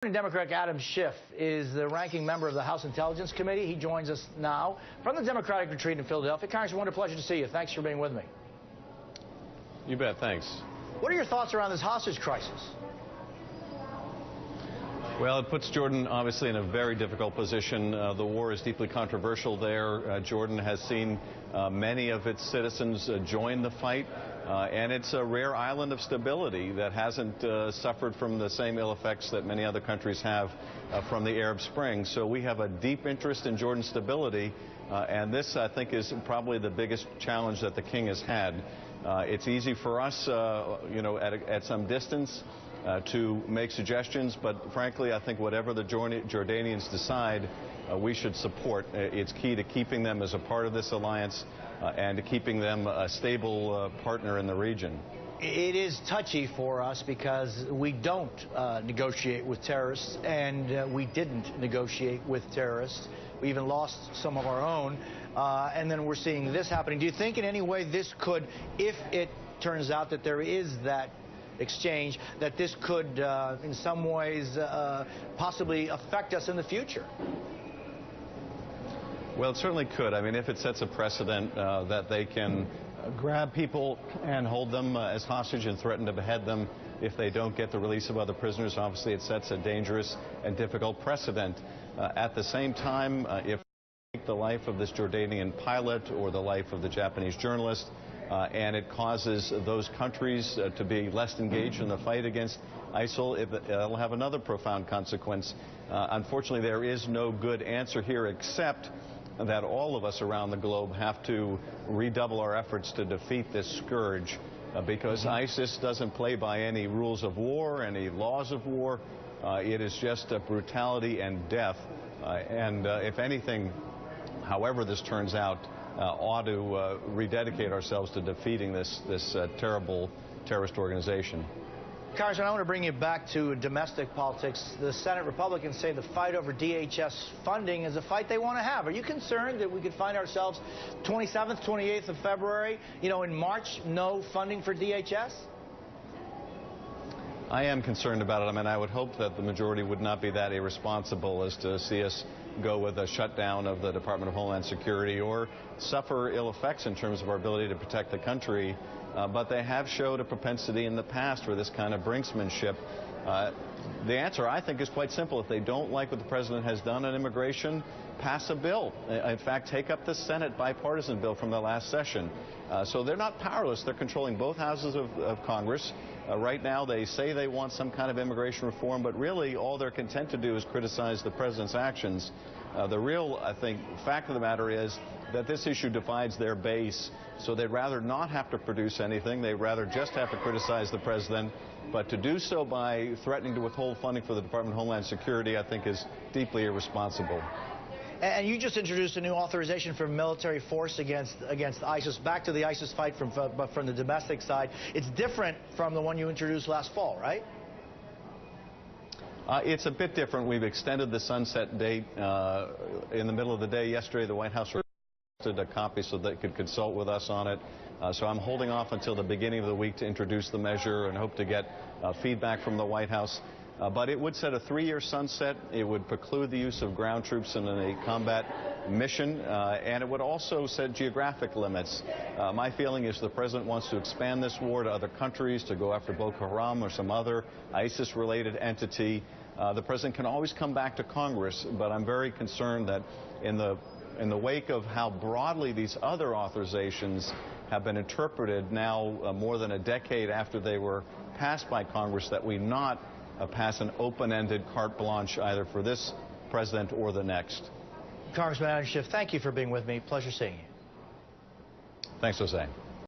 Democrat Adam Schiff is the ranking member of the House Intelligence Committee. He joins us now from the Democratic retreat in Philadelphia. Congressman, what a pleasure to see you. Thanks for being with me. You bet. Thanks. What are your thoughts around this hostage crisis? Well, it puts Jordan obviously in a very difficult position. The war is deeply controversial there. Jordan has seen many of its citizens join the fight, and it's a rare island of stability that hasn't suffered from the same ill effects that many other countries have from the Arab Spring. So we have a deep interest in Jordan's stability, and this, I think, is probably the biggest challenge that the king has had. It's easy for us, at some distance, to make suggestions, but frankly, I think whatever the Jordanians decide, we should support. It's key to keeping them as a part of this alliance and to keeping them a stable partner in the region. It is touchy for us because we don't negotiate with terrorists, and we didn't negotiate with terrorists. We even lost some of our own, and then we're seeing this happening. Do you think in any way this could, if it turns out that there is that exchange, that this could in some ways possibly affect us in the future? Well, it certainly could. I mean, if it sets a precedent that they can grab people and hold them as hostage and threaten to behead them if they don't get the release of other prisoners, obviously it sets a dangerous and difficult precedent. At the same time, if the life of this Jordanian pilot or the life of the Japanese journalist, and it causes those countries to be less engaged in the fight against ISIL, it'll have another profound consequence. Unfortunately, there is no good answer here except that all of us around the globe have to redouble our efforts to defeat this scourge, because ISIS doesn't play by any rules of war, any laws of war. It is just brutality and death. And if anything, however this turns out, ought to rededicate ourselves to defeating this terrible terrorist organization. Congressman, I want to bring you back to domestic politics. The Senate Republicans say the fight over DHS funding is a fight they want to have. Are you concerned that we could find ourselves 27th, 28th of February, in March, no funding for DHS? I am concerned about it. I mean, I would hope that the majority would not be that irresponsible as to see us go with a shutdown of the Department of Homeland Security or suffer ill effects in terms of our ability to protect the country. But they have showed a propensity in the past for this kind of brinksmanship. The answer, I think, is quite simple. If they don't like what the president has done on immigration, pass a bill. In fact, take up the Senate bipartisan bill from the last session. So they're not powerless. They're controlling both houses of Congress. Right now, they say they want some kind of immigration reform, but really all they're content to do is criticize the president's actions. The real, I think, fact of the matter is that this issue divides their base, so they'd rather not have to produce anything. They'd rather just have to criticize the president. But to do so by threatening to withhold funding for the Department of Homeland Security, I think, is deeply irresponsible. And you just introduced a new authorization for military force against ISIS. Back to the ISIS fight from the domestic side. It's different from the one you introduced last fall, right? It's a bit different. We've extended the sunset date in the middle of the day. Yesterday, the White House requested a copy so they could consult with us on it. So I'm holding off until the beginning of the week to introduce the measure and hope to get feedback from the White House. But it would set a 3-year sunset. It would preclude the use of ground troops in a combat mission, and it would also set geographic limits. My feeling is the president wants to expand this war to other countries, to go after Boko Haram or some other ISIS-related entity. The president can always come back to Congress, but I'm very concerned that in the wake of how broadly these other authorizations have been interpreted now more than a decade after they were passed by Congress, that we not pass an open-ended carte blanche either for this president or the next. Congressman Adam Schiff, thank you for being with me. Pleasure seeing you. Thanks, Jose.